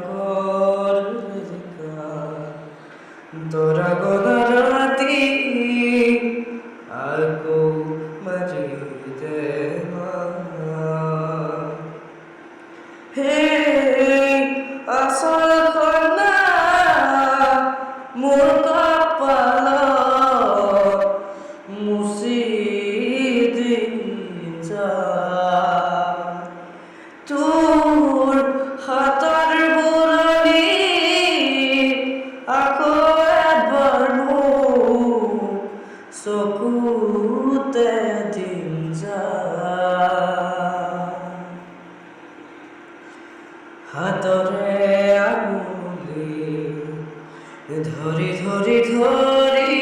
কর তোরা গোনা রাতি আগো মজিদে হে আসল খনা মোর কপাল মুসিদিন যা তোর হাতার বুড়ানি আকো একবার চকুতে দিন যা হাতরে আঙুলি ধরি ধরি ধরি